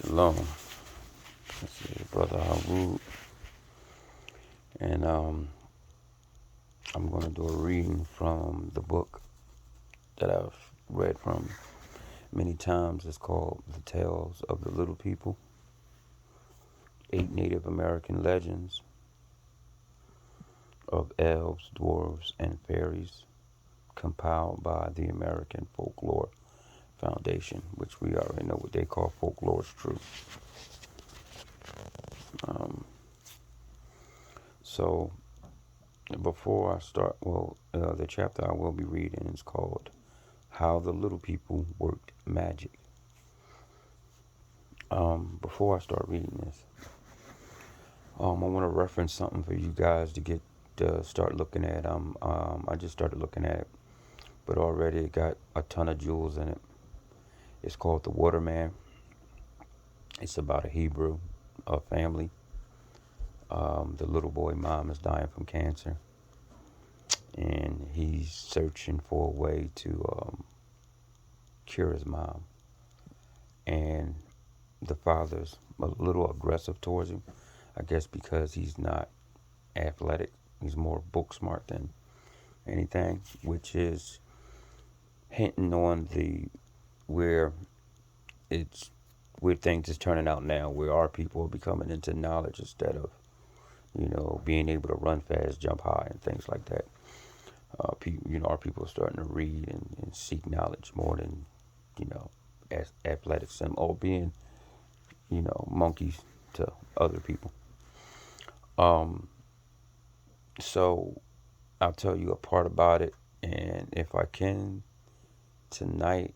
Shalom. This is Brother Harwood, and I'm going to do a reading from the book that I've read from many times. It's called The Tales of the Little People, 8 Native American Legends of Elves, Dwarves, and Fairies, compiled by the American Folklore Foundation, which we already know what they call folklore is true. So before I start, the chapter I will be reading is called How the Little People Worked Magic. Before I start reading this, I want to reference something for you guys to get to start looking at. I just started looking at it, but already it got a ton of jewels in it. It's called The Waterman. It's about a Hebrew, a family. The little boy mom is dying from cancer, and he's searching for a way to cure his mom. And the father's a little aggressive towards him, I guess because he's not athletic. He's more book smart than anything, which is hinting on the where it's where things is turning out now, where our people are becoming into knowledge instead of being able to run fast, jump high, and things like that. Our people are starting to read and seek knowledge more than as athleticism or being monkeys to other people. So I'll tell you a part about it, and if I can tonight,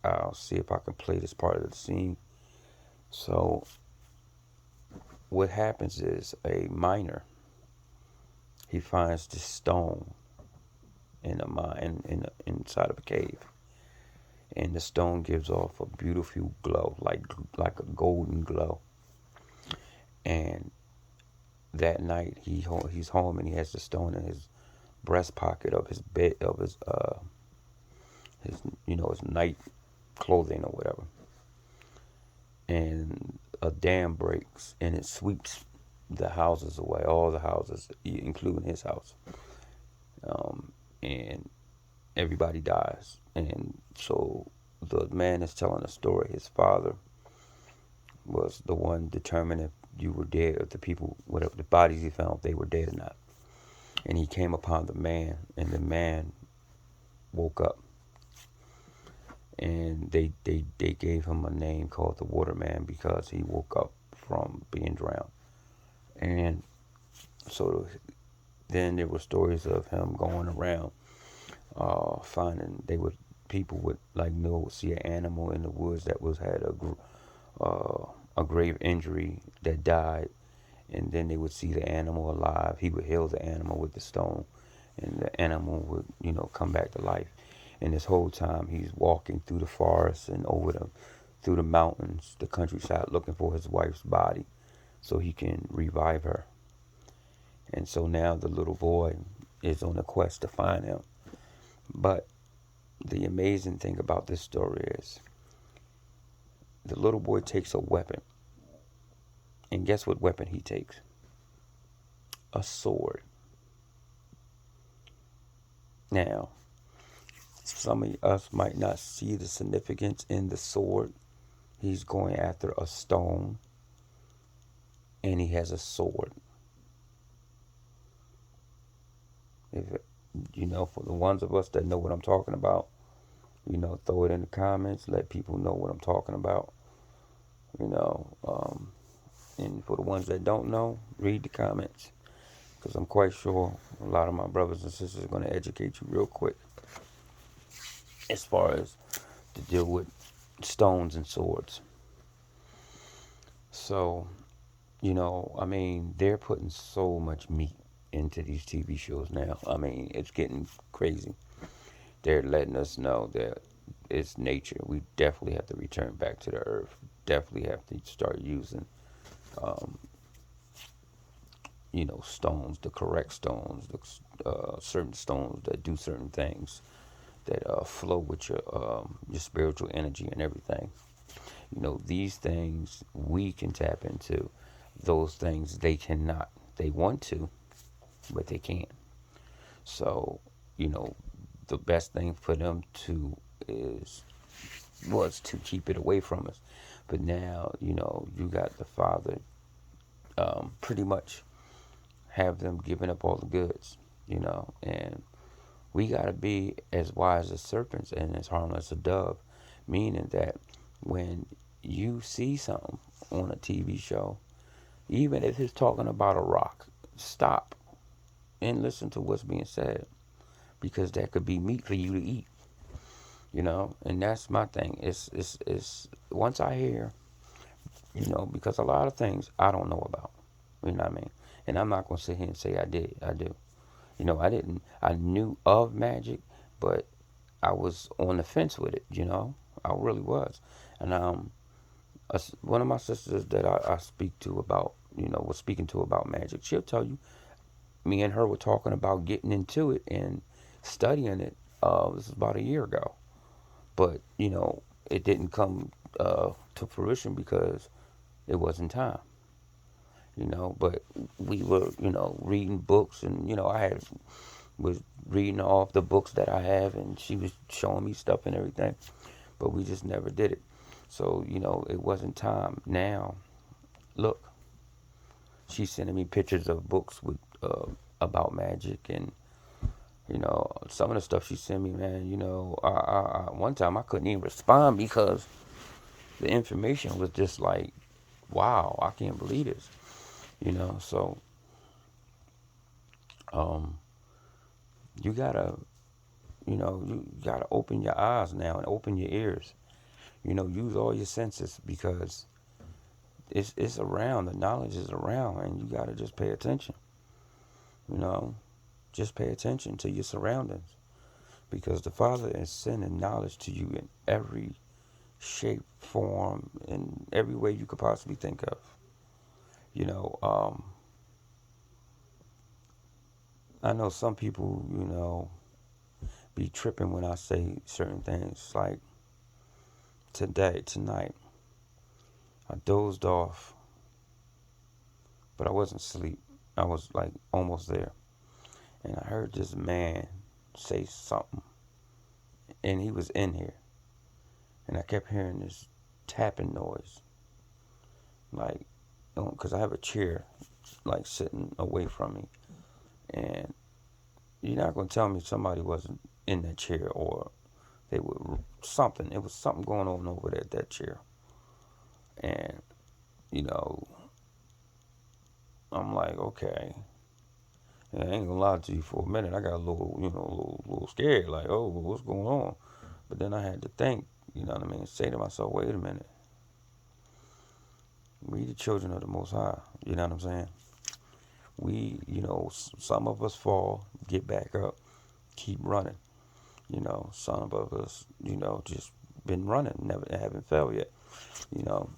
I'll see if I can play this part of the scene. So what happens is a miner, he finds this stone in a mine inside of a cave, and the stone gives off a beautiful glow, like a golden glow. And that night he's home and he has the stone in his breast pocket of his bed of his night clothing or whatever. And a dam breaks and it sweeps the houses away, all the houses, including his house. And everybody dies. And so the man is telling a story. His father was the one determining if you were dead, if the people, whatever the bodies he found, if they were dead or not. And he came upon the man, and the man woke up. And they gave him a name called the Waterman because he woke up from being drowned. And so then there were stories of him going around finding people would would see an animal in the woods that had a grave injury that died, and then they would see the animal alive. He would heal the animal with the stone, and the animal would come back to life. And this whole time he's walking through the forest and through the mountains, the countryside, looking for his wife's body so he can revive her. And so now the little boy is on a quest to find him. But the amazing thing about this story is the little boy takes a weapon. And guess what weapon he takes? A sword. Now, some of us might not see the significance in the sword. He's going after a stone, and he has a sword. For the ones of us that know what I'm talking about, throw it in the comments. Let people know what I'm talking about. And for the ones that don't know, read the comments, because I'm quite sure a lot of my brothers and sisters are going to educate you real quick as far as to deal with stones and swords. So, they're putting so much meat into these TV shows now. It's getting crazy. They're letting us know that it's nature. We definitely have to return back to the earth. Definitely have to start using, stones, the correct stones, certain stones that do certain things, that flow with your spiritual energy and everything. These things we can tap into. Those things they cannot. They want to, but they can't. So, you know, the best thing for them to is was to keep it away from us. But now, you got the Father pretty much have them giving up all the goods, and we got to be as wise as serpents and as harmless as a dove, meaning that when you see something on a TV show, even if it's talking about a rock, stop and listen to what's being said, because that could be meat for you to eat, and that's my thing. It's once I hear, because a lot of things I don't know about, you know what I mean? And I'm not going to sit here and say I did. I do. I didn't. I knew of magic, but I was on the fence with it. I really was. And one of my sisters that I speak to about, was speaking to about magic. She'll tell you, me and her were talking about getting into it and studying it. This was about a year ago, but it didn't come to fruition because it wasn't time. But we were, reading books, and I was reading off the books that I have, and she was showing me stuff and everything, but we just never did it. So it wasn't time. Now, look, she's sending me pictures of books with about magic, and some of the stuff she sent me, man. One time I couldn't even respond because the information was just like, wow, I can't believe this. So um, you gotta, you gotta open your eyes now and open your ears. Use all your senses, because it's around. The knowledge is around, and you gotta just pay attention. You know, just pay attention to your surroundings, because the Father is sending knowledge to you in every shape, form, in every way you could possibly think of. You know, I know some people, be tripping when I say certain things. Like tonight, I dozed off, but I wasn't asleep. I was like almost there. And I heard this man say something, and he was in here. And I kept hearing this tapping noise, like, because I have a chair, like, sitting away from me. And you're not going to tell me somebody wasn't in that chair, or they were something. It was something going on over there at that chair. And, you know, I'm like, okay. And I ain't gonna lie to you, for a minute, I got a little, a little scared, like, oh, well, what's going on? But then I had to think, you know what I mean, say to myself, wait a minute. We the children of the Most High, you know what I'm saying? We, some of us fall, get back up, keep running. Some of us, just been running, never haven't failed yet, you know.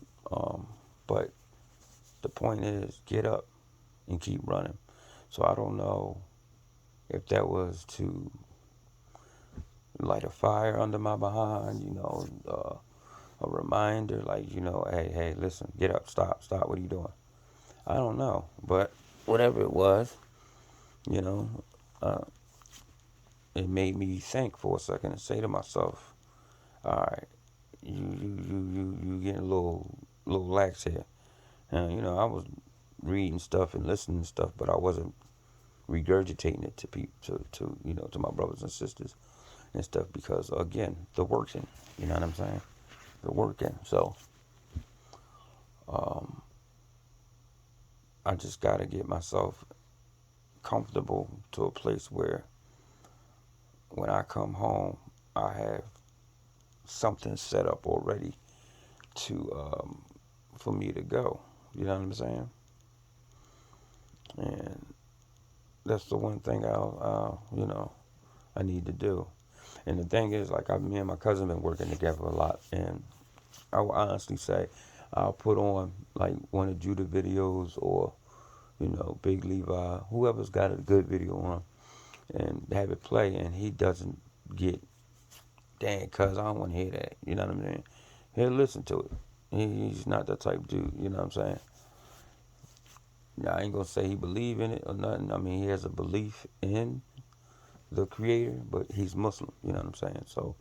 But the point is, get up and keep running. So I don't know if that was to light a fire under my behind, a reminder, like, hey, listen, get up, stop, what are you doing? I don't know, but whatever it was, you know, uh, it made me think for a second and say to myself, all right, you getting a little lax here. And, I was reading stuff and listening to stuff, but I wasn't regurgitating it to people, to my brothers and sisters and stuff, because again, the working, you know what I'm saying? The working. So, I just got to get myself comfortable to a place where when I come home, I have something set up already to for me to go. You know what I'm saying? And that's the one thing I need to do. And the thing is, like, me and my cousin been working together a lot, and I will honestly say, I'll put on like one of Judah videos, or Big Levi, whoever's got a good video on, and have it play, and he doesn't get, dang, cuz I don't want to hear that. You know what I'm saying? He'll listen to it. He's not that type of dude, you know what I'm saying? Now, I ain't gonna say he believe in it or nothing. I mean, he has a belief in the creator, but he's Muslim, you know what I'm saying? So,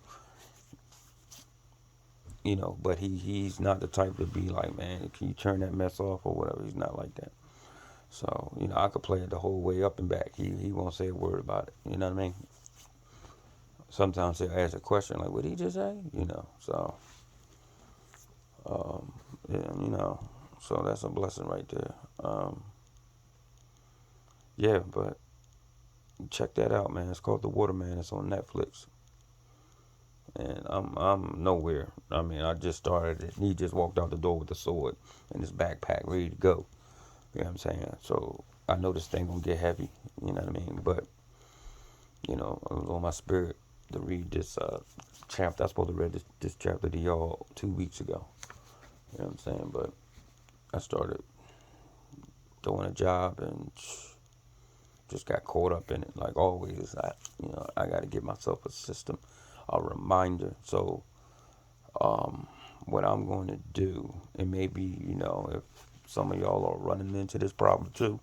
you know, but he's not the type to be like, man, can you turn that mess off or whatever. He's not like that. So, you know, I could play it the whole way up and back. He won't say a word about it, you know what I mean? Sometimes he'll ask a question like, what did he just say? You know, so, yeah, you know, so that's a blessing right there. Yeah, but check that out, man. It's called The Waterman. It's on Netflix. And I'm nowhere. I mean, I just started it. He just walked out the door with the sword and his backpack ready to go. You know what I'm saying? So I know this thing gonna get heavy. You know what I mean? But you know, it was on my spirit to read this chapter. I supposed to read this chapter to y'all 2 weeks ago. You know what I'm saying? But I started doing a job and just got caught up in it. Like always, I got to give myself a system, a reminder. So what I'm going to do, and maybe, you know, if some of y'all are running into this problem too.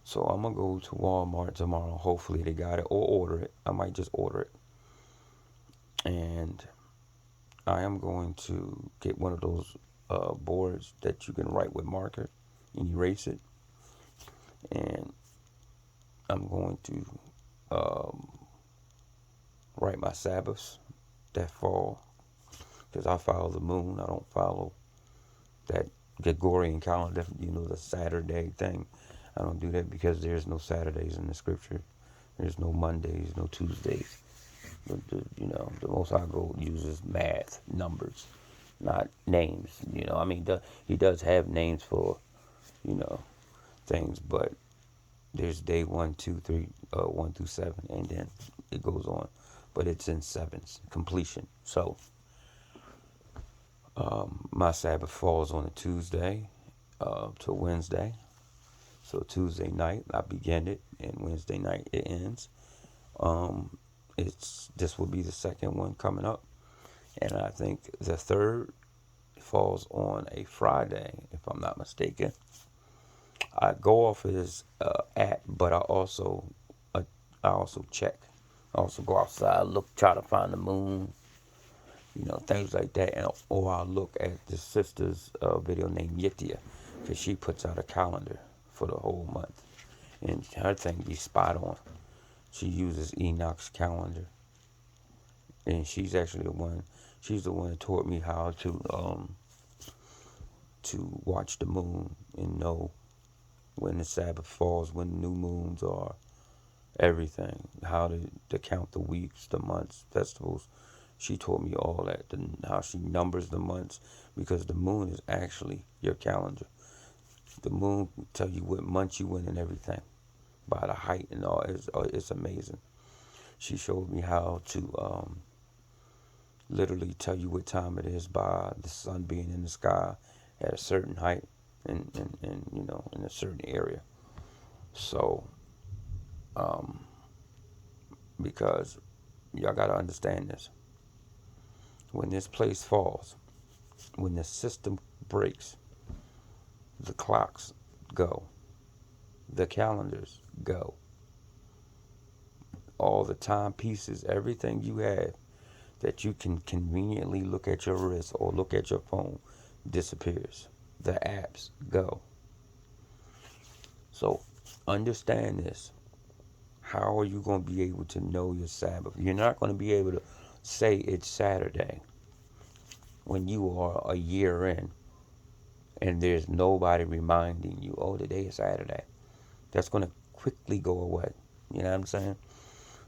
So I'm going to go to Walmart tomorrow. Hopefully they got it, or order it. I might just order it. And I am going to get one of those boards that you can write with marker and erase it. And I'm going to write my Sabbaths that fall, because I follow the moon. I don't follow that Gregorian calendar, you know, the Saturday thing. I don't do that because there's no Saturdays in the scripture. There's no Mondays, no Tuesdays. You know, the Most High God uses math, numbers, not names. You know, I mean, he does have names for, you know, things, but there's day 1, 2, 3, 1 through 7, and then it goes on. But it's in sevens, completion. So my Sabbath falls on a Tuesday to Wednesday. So Tuesday night I begin it, and Wednesday night it ends. This will be the second one coming up, and I think the third falls on a Friday, if I'm not mistaken. I go off his app, but I also check. I also go outside, look, try to find the moon, you know, things like that. Or I'll look at the sister's video named Yitia, because she puts out a calendar for the whole month. And her thing be spot on. She uses Enoch's calendar. And she's actually she's the one that taught me how to watch the moon and know when the Sabbath falls, when the new moons are, everything, how to count the weeks, the months, festivals. She taught me all that, how she numbers the months, because the moon is actually your calendar. The moon will tell you what month you in and everything by the height and all. It's amazing. She showed me how to literally tell you what time it is by the sun being in the sky at a certain height and you know, in a certain area. So because y'all got to understand this, when this place falls, when the system breaks, the clocks go, the calendars go, all the timepieces, everything you have that you can conveniently look at your wrist or look at your phone disappears. The apps go. So understand this. How are you going to be able to know your Sabbath? You're not going to be able to say it's Saturday when you are a year in and there's nobody reminding you, oh, today is Saturday. That's going to quickly go away. You know what I'm saying?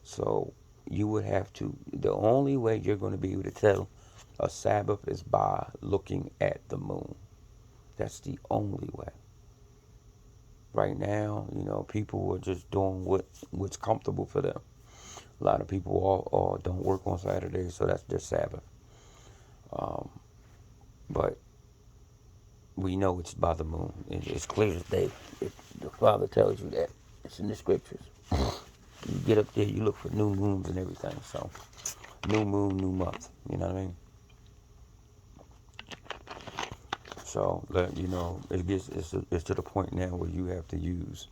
So you would have to, the only way you're going to be able to tell a Sabbath is by looking at the moon. That's the only way. Right now, you know, people are just doing what's comfortable for them. A lot of people all don't work on Saturdays, so that's their Sabbath. But we know it's by the moon. It's clear as day. The Father tells you that. It's in the scriptures. You get up there, you look for new moons and everything. So, new moon, new month. You know what I mean? So it's to the point now where you have to use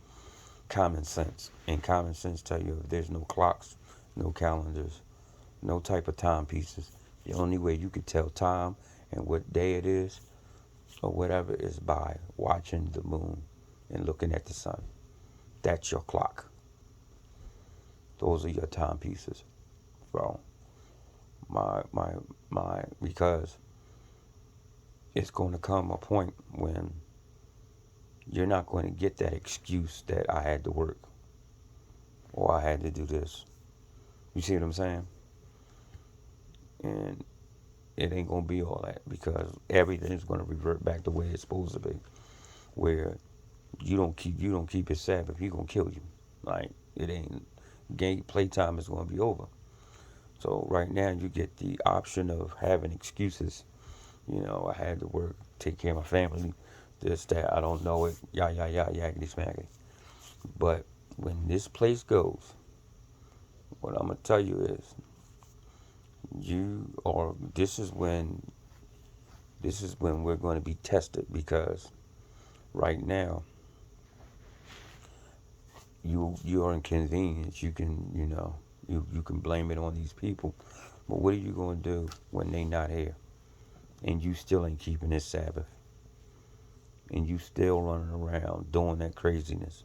common sense, and common sense tell you if there's no clocks, no calendars, no type of timepieces. The only way you could tell time and what day it is or whatever is by watching the moon and looking at the sun. That's your clock. Those are your timepieces. So my because it's going to come a point when you're not going to get that excuse that I had to work or I had to do this. You see what I'm saying? And it ain't gonna be all that because everything's gonna revert back the way it's supposed to be. Where you don't keep his Sabbath, he gonna kill you. Like it ain't game playtime is gonna be over. So right now you get the option of having excuses. I had to work, take care of my family, this, that, I don't know it, yakety smackety. But when this place goes, what I'm gonna tell you is this is when we're going to be tested because right now you're inconvenienced. You can blame it on these people, but what are you going to do when they not here and you still ain't keeping this Sabbath and you still running around doing that craziness?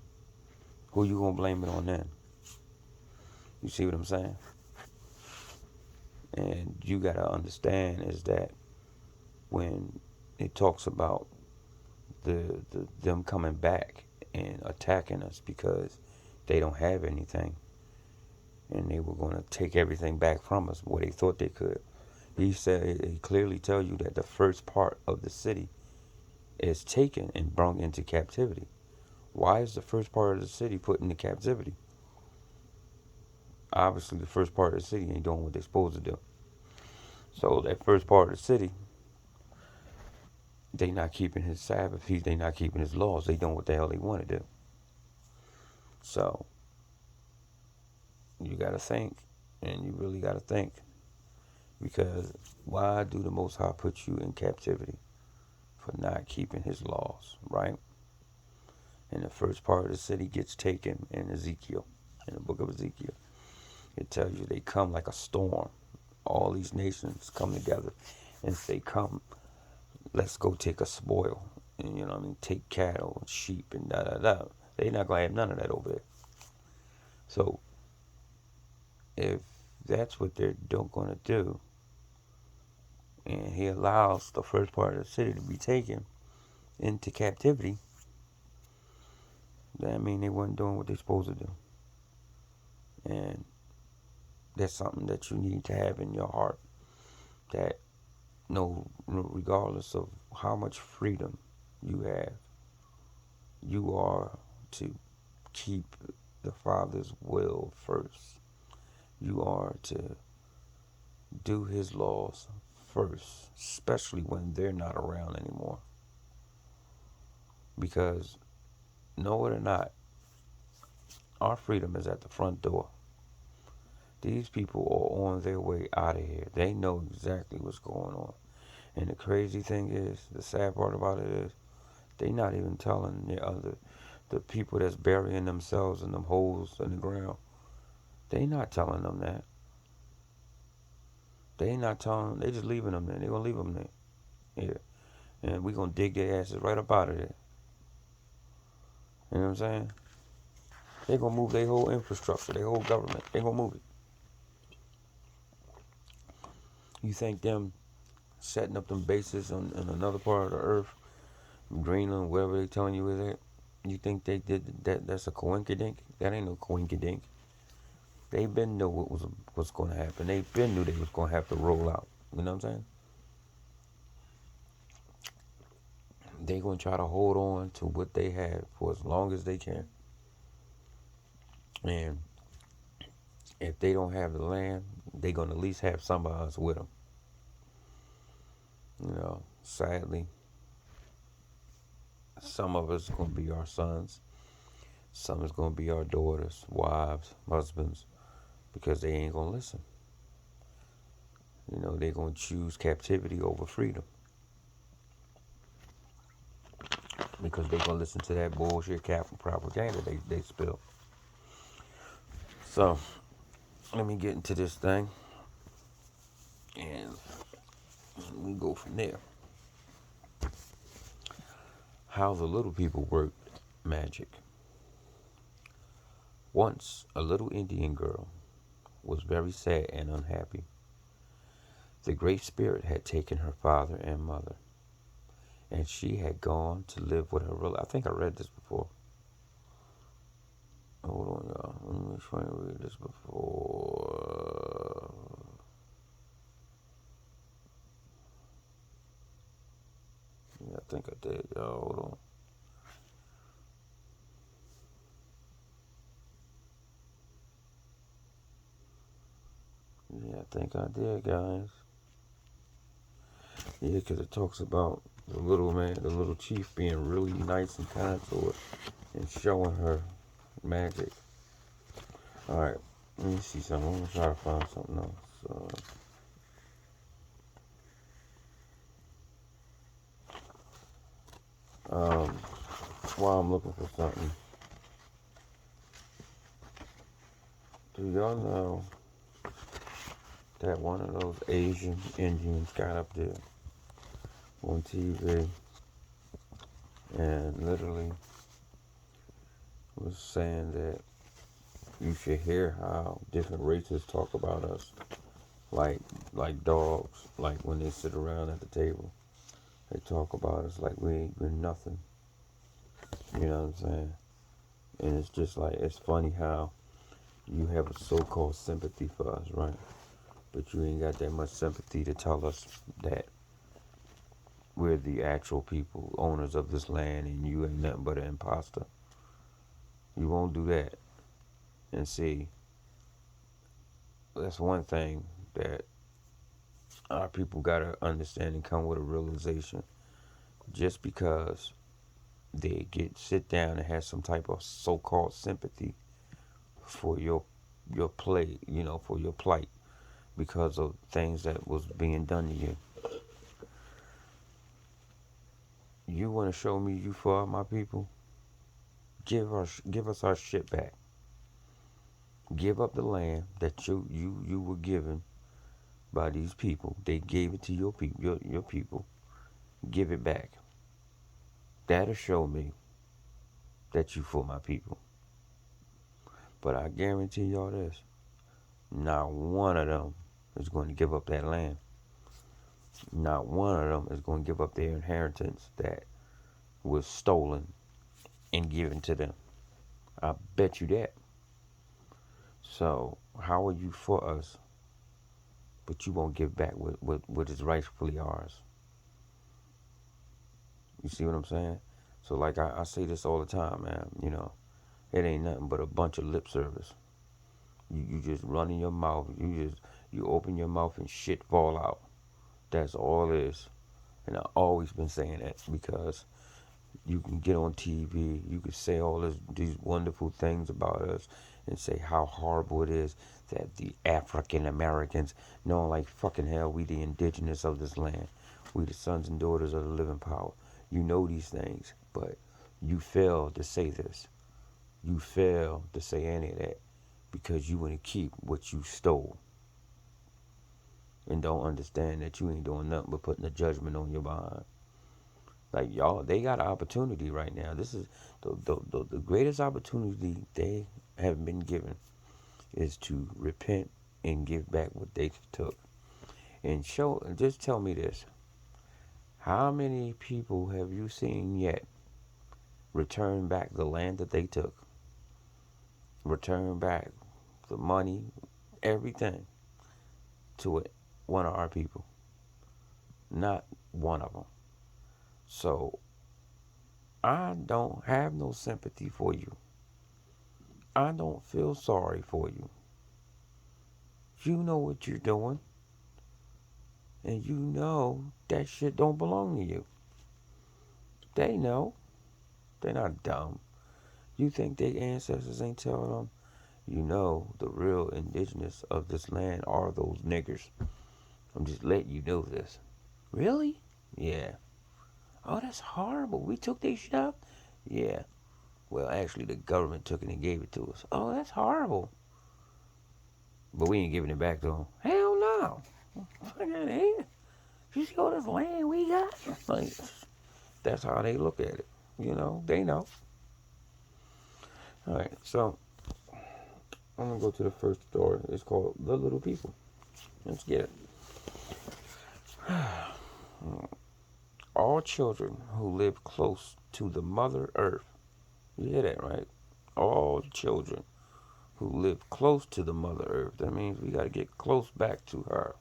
Who you going to blame it on then? You see what I'm saying? And you got to understand is that when it talks about them coming back and attacking us because they don't have anything and they were going to take everything back from us what they thought they could. He clearly tell you that the first part of the city is taken and brought into captivity. Why is the first part of the city put into captivity? Obviously the first part of the city ain't doing what they're supposed to do. So that first part of the city, they not keeping his Sabbath, they not keeping his laws, they doing what the hell they want to do. So you got to think, and you really got to think, because why do the Most High put you in captivity? For not keeping his laws, right? And the first part of the city gets taken in Ezekiel, in the book of Ezekiel. It tells you they come like a storm. All these nations come together and say, come, let's go take a spoil. And take cattle and sheep and da da da. They're not going to have none of that over there. So if that's what they're going to do, and he allows the first part of the city to be taken into captivity, that means they weren't doing what they're supposed to do. And that's something that you need to have in your heart, that no, regardless of how much freedom you have, you are to keep the Father's will first. You are to do his laws first, especially when they're not around anymore. Because, know it or not, our freedom is at the front door. These people are on their way out of here. They know exactly what's going on. And the crazy thing is, the sad part about it is, they not even telling the people that's burying themselves in them holes in the ground. They not telling them that. They not telling them. They just leaving them there. They gonna leave them there. Yeah. And we gonna dig their asses right up out of there. You know what I'm saying? They gonna move their whole infrastructure, their whole government. They gonna move it. You think them setting up them bases in another part of the earth, Greenland, wherever they telling you is at, you think they did that? That's a coinkydink? That ain't no coinkydink. They been knew what's going to happen. They been knew they was going to have to roll out. You know what I'm saying? They going to try to hold on to what they have for as long as they can. And if they don't have the land, they going to at least have some of us with them. Sadly, some of us going to be our sons. Some is going to be our daughters, wives, husbands, because they ain't going to listen. They're going to choose captivity over freedom. because they gonna listen to that bullshit cap propaganda they spill. So let me get into this thing, and we go from there. How the little people worked magic. Once a little Indian girl was very sad and unhappy. The Great Spirit had taken her father and mother, and she had gone to live with her relative. I think I read this before. Hold on, y'all. Let me try and read this before. Yeah, I think I did, y'all. Hold on. Yeah, I think I did, guys. Yeah, because it talks about the little man, the little chief being really nice and kind to her and showing her magic. Alright, let me see something. I'm going to try to find something else. Um, while I'm looking for something, do y'all know that one of those Asian Indians got up there on TV and literally was saying that you should hear how different races talk about us, like like dogs, like when they sit around at the table, they talk about us like we're nothing. You know what I'm saying? And it's just like it's funny how you have a so-called sympathy for us, right? But you ain't got that much sympathy to tell us that we're the actual people, owners of this land, and you ain't nothing but an imposter. You won't do that. And see, that's one thing that our people gotta understand and come with a realization. Just because they get sit down and have some type of so-called sympathy for your play, for your plight, because of things that was being done to you. You want to show me you for my people? Give us our shit back. Give up the land that you were given by these people. They gave it to your people. Your people. Give it back. That'll show me that you for my people. But I guarantee y'all this: not one of them is going to give up that land. Not one of them is going to give up their inheritance that was stolen and given to them. I bet you that. So how are you for us, but you won't give back what is rightfully ours? You see what I'm saying? So like I say this all the time, man. It ain't nothing but a bunch of lip service. You just running your mouth. You open your mouth and shit fall out. That's all it is. And I've always been saying that because you can get on TV, you can say all these wonderful things about us and say how horrible it is that the African Americans, knowing like fucking hell, we the indigenous of this land. We the sons and daughters of the living power. You know these things, but you fail to say this. You fail to say any of that because you want to keep what you stole and don't understand that you ain't doing nothing but putting a judgment on your behind. Like y'all, they got an opportunity right now. This is the greatest opportunity they have been given is to repent and give back what they took. And just tell me this: how many people have you seen yet return back the land that they took? Return back the money, everything to it. One of our people, not one of them. So I don't have no sympathy for you. I don't feel sorry for you. You know what you're doing, and you know that shit don't belong to you. They know. They're not dumb. You think their ancestors ain't telling them? You know the real indigenous of this land are those niggers. I'm just letting you know this. Really? Yeah. Oh, that's horrible. We took their stuff? Yeah. Well, actually, the government took it and gave it to us. Oh, that's horrible. But we ain't giving it back to them. Hell no. Fuck out of here. You see all this land we got? Like, that's how they look at it. You know, they know. All right, so I'm gonna go to the first story. It's called "The Little People." Let's get it. All children who live close to the Mother Earth. You hear that, right? All children who live close to the Mother Earth. That means we got to get close back to her.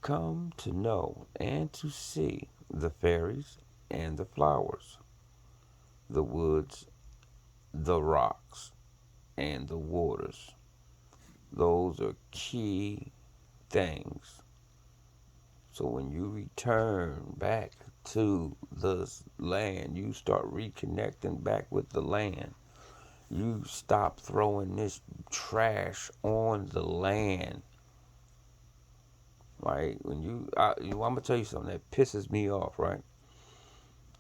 Come to know and to see the fairies and the flowers, the woods, the rocks, and the waters. Those are key things. So when you return back to the land, you start reconnecting back with the land. You stop throwing this trash on the land. Right? I'm gonna tell you something that pisses me off. Right?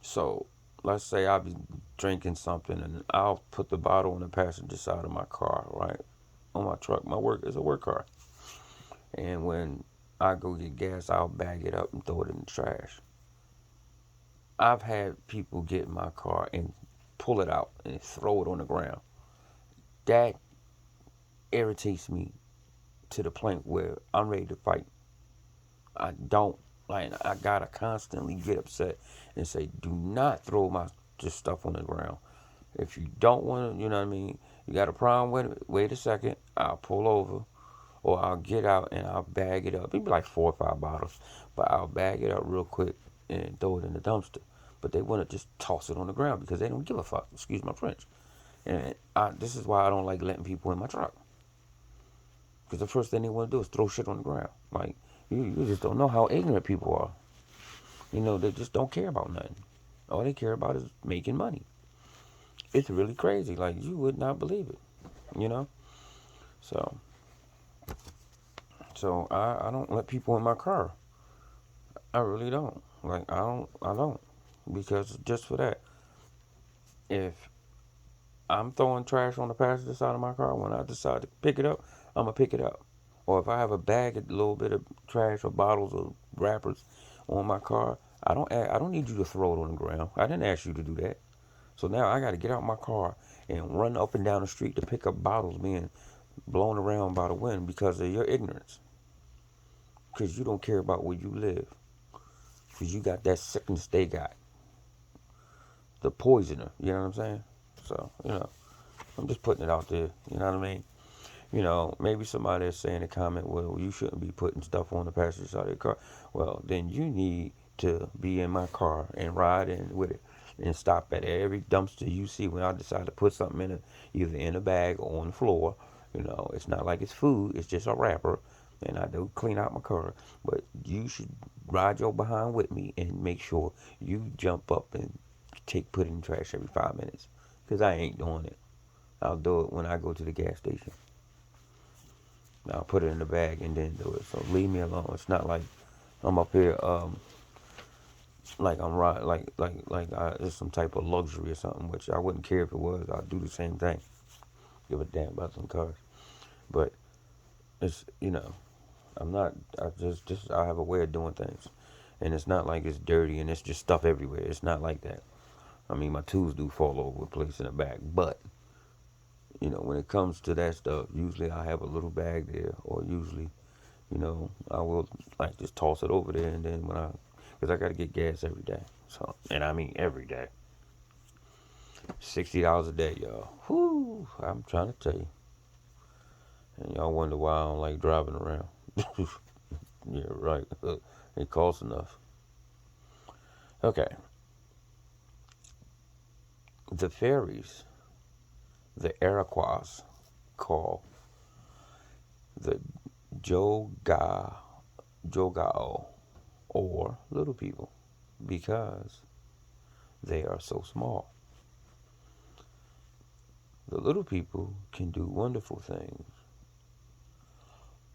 So let's say I'll be drinking something and I'll put the bottle on the passenger side of my car. Right? On my truck. My work is a work car. And when I go get gas, I'll bag it up and throw it in the trash. I've had people get in my car and pull it out and throw it on the ground. That irritates me to the point where I'm ready to fight. I don't like. I gotta constantly get upset and say, "Do not throw my just stuff on the ground. If you don't want to, you know what I mean. You got a problem with it? Wait a second. I'll pull over, or I'll get out and I'll bag it up. It'd be like 4 or 5 bottles, but I'll bag it up real quick and throw it in the dumpster. But they want to just toss it on the ground because they don't give a fuck. Excuse my French. And this is why I don't like letting people in my truck. Because the first thing they want to do is throw shit on the ground. Like, you just don't know how ignorant people are. You know, they just don't care about nothing. All they care about is making money. It's really crazy. Like, you would not believe it. You know? So, I don't let people in my car. I really don't. Like, I don't. Because just for that, if I'm throwing trash on the passenger side of my car, when I decide to pick it up, I'm going to pick it up. Or if I have a bag, a little bit of trash or bottles or wrappers on my car, I don't need you to throw it on the ground. I didn't ask you to do that. So now I got to get out my car and run up and down the street to pick up bottles being blown around by the wind because of your ignorance. Because you don't care about where you live. Because you got that sickness they got. The poisoner. You know what I'm saying? So, I'm just putting it out there. You know what I mean? Maybe somebody is saying in a comment, well, you shouldn't be putting stuff on the passenger side of your car. Well, then you need to be in my car and ride in with it and stop at every dumpster you see when I decide to put something in it, either in a bag or on the floor. It's not like it's food, it's just a wrapper. And I do clean out my car. But you should ride your behind with me and make sure you jump up and put it in the trash every 5 minutes. Because I ain't doing it. I'll do it when I go to the gas station. I'll put it in the bag and then do it. So leave me alone. It's not like I'm up here, like I'm right, it's some type of luxury or something. Which I wouldn't care if it was. I'd do the same thing. Give a damn about some cars. But it's I'm not. I have a way of doing things, and it's not like it's dirty and it's just stuff everywhere. It's not like that. I mean, my tools do fall over the place in the back, but when it comes to that stuff, usually I have a little bag there, or usually, I will like just toss it over there, and then because I got to get gas every day, so and I mean every day, $60 a day, y'all. Whoo! I'm trying to tell you, and y'all wonder why I don't like driving around. Yeah, right. It costs enough. Okay. The fairies, the Iroquois, call the Jogao, or little people, because they are so small. The little people can do wonderful things.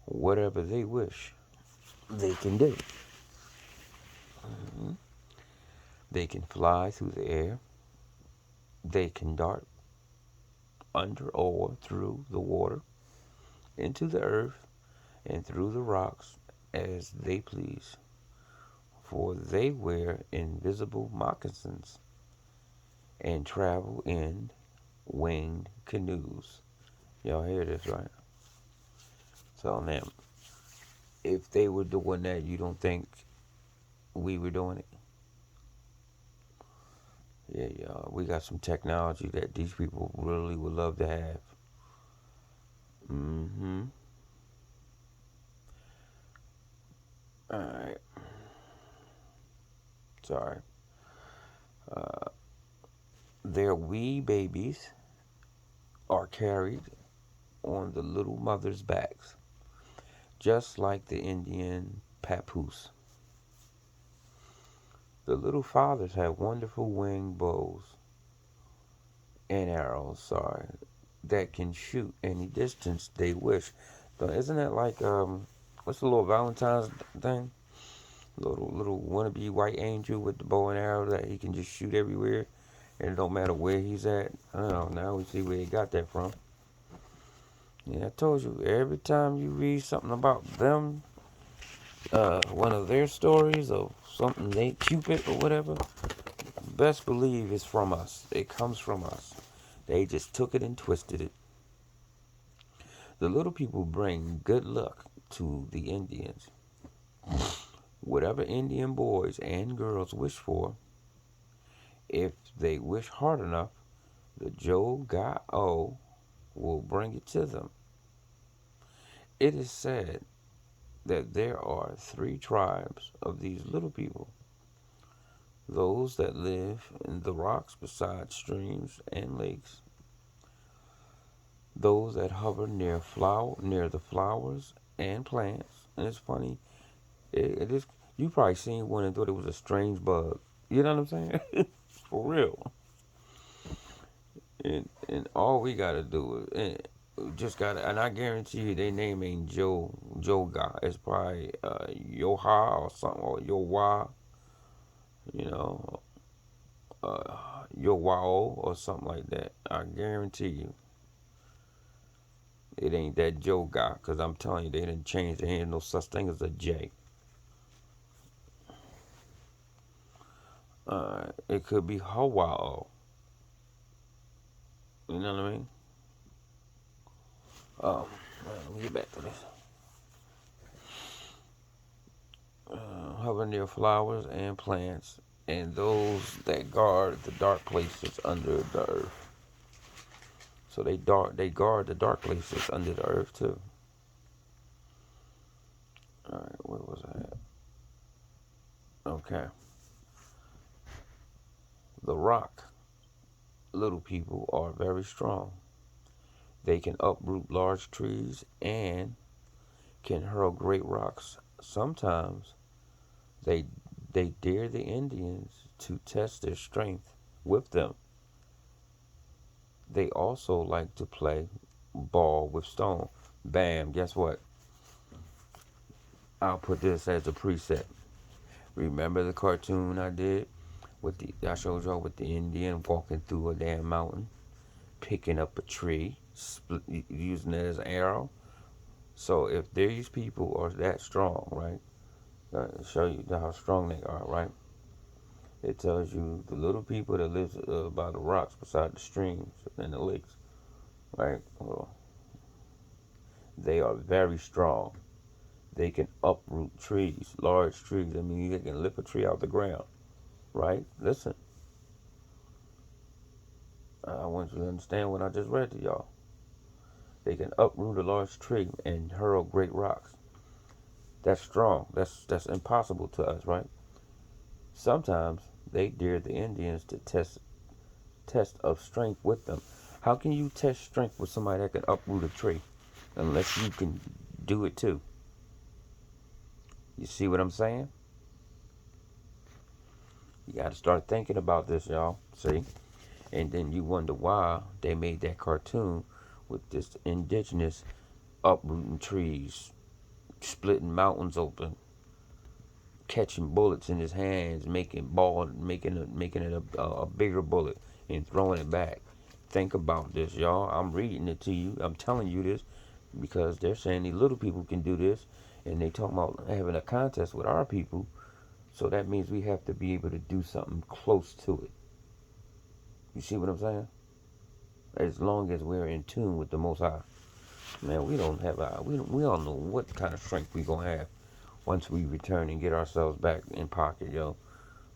Whatever they wish, they can do. They can fly through the air. They can dart under or through the water, into the earth, and through the rocks as they please. For they wear invisible moccasins and travel in winged canoes. Y'all hear this, right? So now, if they were doing that, you don't think we were doing it? Yeah, y'all. We got some technology that these people really would love to have. Mm-hmm. Alright. Sorry. Their wee babies are carried on the little mothers' backs, just like the Indian papoose. The little fathers have wonderful wing bows and arrows, that can shoot any distance they wish. Isn't that like what's the little Valentine's thing? Little wannabe white angel with the bow and arrow that he can just shoot everywhere, and it don't matter where he's at. I don't know. Now we see where he got that from. Yeah, I told you. Every time you read something about them, one of their stories or something they Cupid or whatever, best believe it's from us. It comes from us. They just took it and twisted it. The little people bring good luck to the Indians. Whatever Indian boys and girls wish for, if they wish hard enough, the Joe-ga-o will bring it to them. It is said that there are three tribes of these little people: those that live in the rocks beside streams and lakes, those that hover near the flowers and plants. And it's funny, it is, you probably seen one and thought it was a strange bug. You know what I'm saying? For real. And all we gotta do is just gotta, and I guarantee you, their name ain't Joga. It's probably Yoha or something, or Yowa, you know, Yowao or something like that. I guarantee you, it ain't that Joga, because I'm telling you, they didn't change. There ain't no such thing as a J. It could be Hawao. You know what I mean? Let me get back to this. Hover near flowers and plants, and those that guard the dark places under the earth. So they guard the dark places under the earth too. All right, where was I at? Okay. The rock little people are very strong. They can uproot large trees and can hurl great rocks. Sometimes they they dare the Indians to test their strength with them. They also like to play ball with stone. Bam, guess what? I'll put this as a preset. Remember the cartoon I did with the I showed y'all with the Indian walking through a damn mountain, picking up a tree, using it as an arrow. So if these people are that strong, right? Show you how strong they are, right? It tells you the little people that live by the rocks beside the streams and the lakes, right? Well, they are very strong. They can uproot trees, large trees. I mean, they can lift a tree out the ground, right? Listen, I want you to understand what I just read to y'all. They can uproot a large tree and hurl great rocks. That's strong. That's impossible to us, right? Sometimes they dare the Indians to test of strength with them. How can you test strength with somebody that can uproot a tree unless you can do it too? You see what I'm saying? You got to start thinking about this, y'all. See? And then you wonder why they made that cartoon with this indigenous uprooting trees, splitting mountains open, catching bullets in his hands, making it a bigger bullet and throwing it back. Think about this, y'all. I'm reading it to you. I'm telling you this because they're saying these little people can do this, and they talking about having a contest with our people. So that means we have to be able to do something close to it. You see what I'm saying? As long as we're in tune with the Most High, man, we don't know what kind of strength we gonna have once we return and get ourselves back in pocket, yo.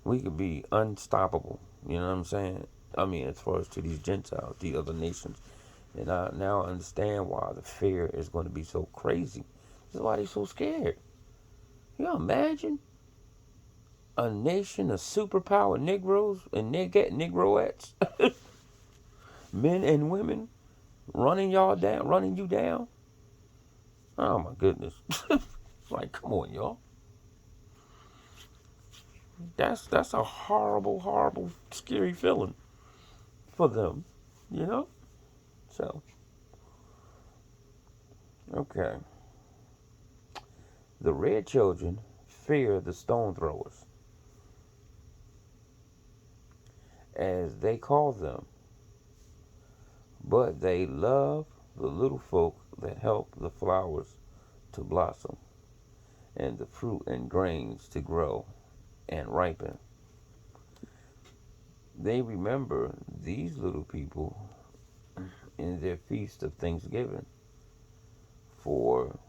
We could be unstoppable. You know what I'm saying? I mean, as far as to these Gentiles, the other nations. And I now understand why the fear is going to be so crazy. This is why they're so scared. You know, imagine a nation of superpower Negroes and Negroettes, men and women, running you down. Oh my goodness! Like, come on, y'all. That's a horrible, horrible, scary feeling for them. You know. So, okay. The red children fear the stone throwers, as they call them, but they love the little folk that help the flowers to blossom and the fruit and grains to grow and ripen. They remember these little people in their feast of Thanksgiving, for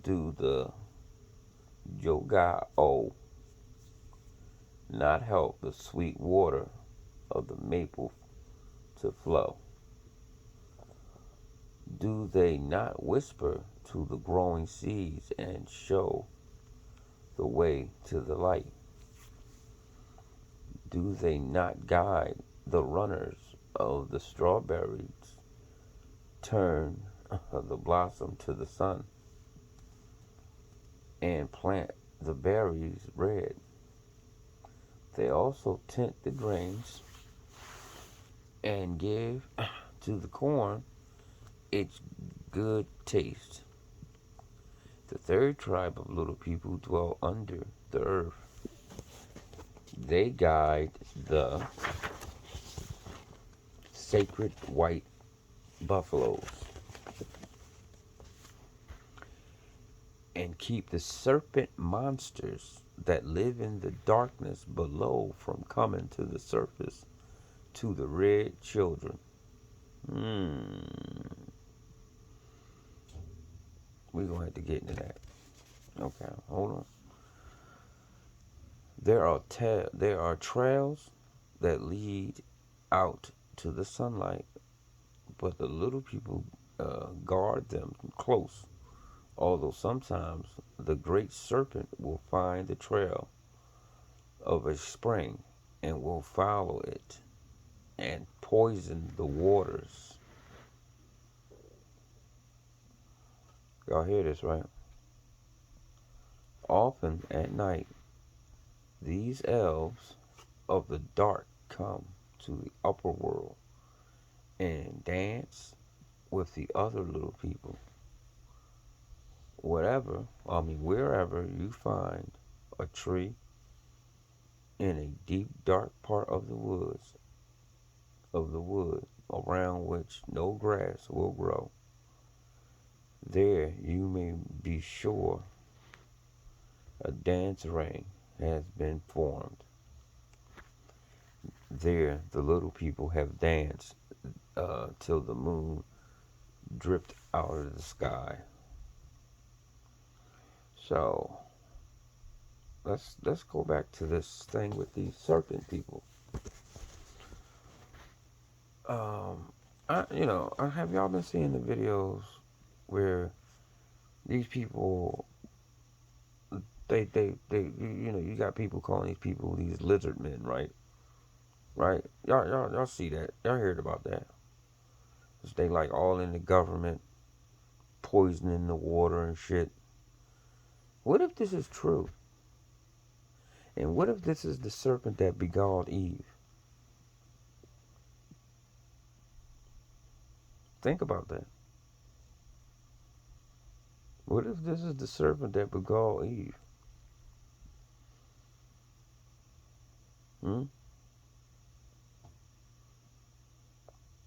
do the Yogao not help the sweet water of the maple to flow? Do they not whisper to the growing seeds and show the way to the light? Do they not guide the runners of the strawberries, turn the blossom to the sun, and plant the berries red? They also tint the grains and give to the corn its good taste. The third tribe of little people dwell under the earth. They guide the sacred white buffaloes and keep the serpent monsters that live in the darkness below from coming to the surface to the red children. We're going to have to get into that. Okay, hold on. There are trails that lead out to the sunlight, but the little people guard them close. Although sometimes the great serpent will find the trail of a spring and will follow it and poison the waters. Y'all hear this, right? Often at night, these elves of the dark come to the upper world and dance with the other little people. Wherever you find a tree in a deep dark part of the wood around which no grass will grow, there you may be sure a dance ring has been formed. There the little people have danced till the moon dripped out of the sky. So let's go back to this thing with these serpent people. Have y'all been seeing the videos where these people, you got people calling these people these lizard men, right? Right? Y'all see that? Y'all heard about that? They like all in the government, poisoning the water and shit. What if this is true? And what if this is the serpent that beguiled Eve? Think about that. What if this is the serpent that beguiled Eve? Hmm?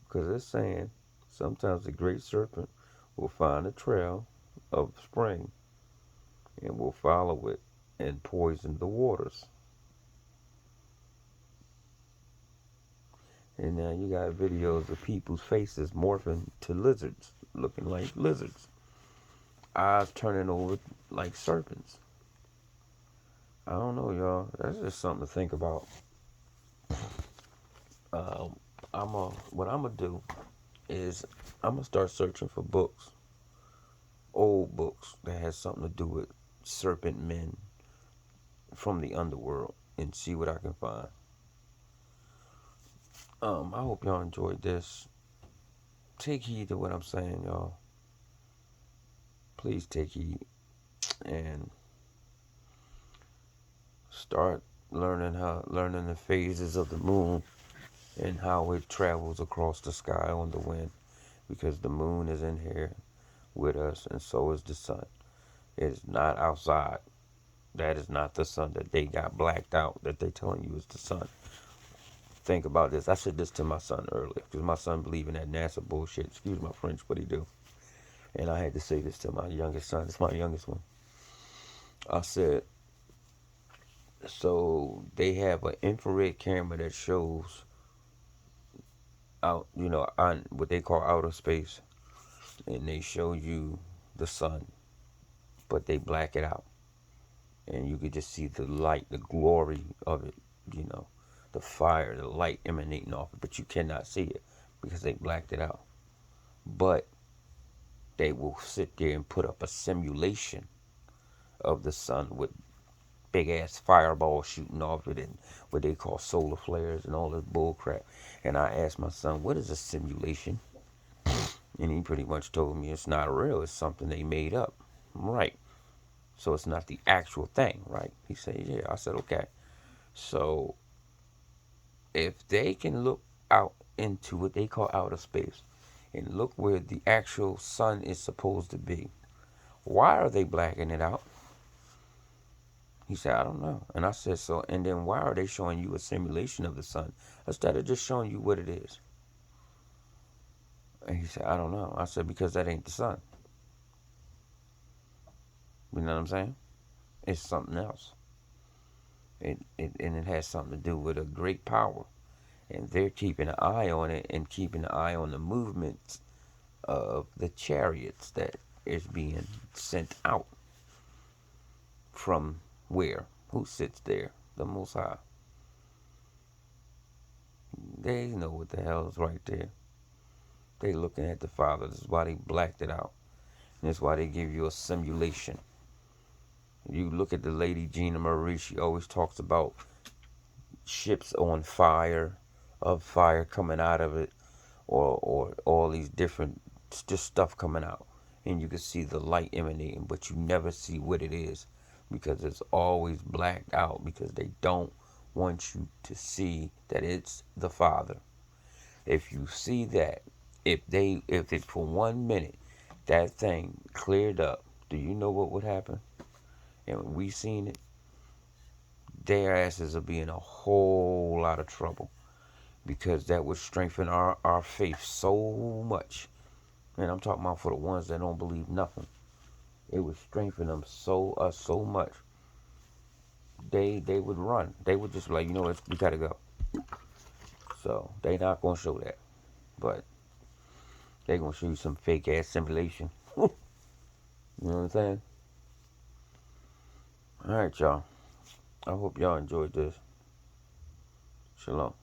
Because it's saying sometimes the great serpent will find a trail of spring and will follow it and poison the waters. And now you got videos of people's faces morphing to lizards, looking like lizards, eyes turning over like serpents. I don't know, y'all. That's just something to think about. Um, what I'm gonna do is I'm gonna start searching for books, old books that has something to do with serpent men from the underworld, and see what I can find. I hope y'all enjoyed this. Take heed to what I'm saying, y'all. Please take heed and start learning the phases of the moon and how it travels across the sky on the wind, because the moon is in here with us and so is the sun. It is not outside. That is not the sun that they got blacked out that they telling you is the sun. Think about this. I said this to my son earlier because my son believe in that NASA bullshit. Excuse my French, but he do. And I had to say this to my youngest son. It's my youngest one. I said, so they have an infrared camera that shows out, on what they call outer space, and they show you the sun, but they black it out, and you could just see the light, the glory of it, you know, the fire, the light emanating off it, but you cannot see it because they blacked it out. But they will sit there and put up a simulation of the sun with big ass fireballs shooting off it and what they call solar flares and all this bull crap. And I asked my son, what is a simulation? And he pretty much told me it's not real, it's something they made up. Right. So it's not the actual thing, right? He said, yeah. I said, okay. So if they can look out into what they call outer space and look where the actual sun is supposed to be, why are they blacking it out? He said, I don't know. And I said, so, and then why are they showing you a simulation of the sun instead of just showing you what it is? And he said, I don't know. I said, because that ain't the sun. You know what I'm saying? It's something else. And it has something to do with a great power. And they're keeping an eye on it and keeping an eye on the movements of the chariots that is being sent out from where? Who sits there? The Most High. They know what the hell is right there. They looking at the Father. This is why they blacked it out. And that's why they give you a simulation. You look at the lady Gina Marie, she always talks about ships on fire, of fire coming out of it, or all these different just stuff coming out. And you can see the light emanating, but you never see what it is because it's always blacked out because they don't want you to see that it's the Father. If you see that, if it for 1 minute that thing cleared up, do you know what would happen? And when we seen it, their asses will be in a whole lot of trouble because that would strengthen our faith so much. And I'm talking about for the ones that don't believe nothing. It would strengthen them so much. They would run. They would just be like, you know what, we gotta go. So they not gonna show that, but they gonna show you some fake ass simulation. You know what I'm saying? All right, y'all. I hope y'all enjoyed this. Shalom.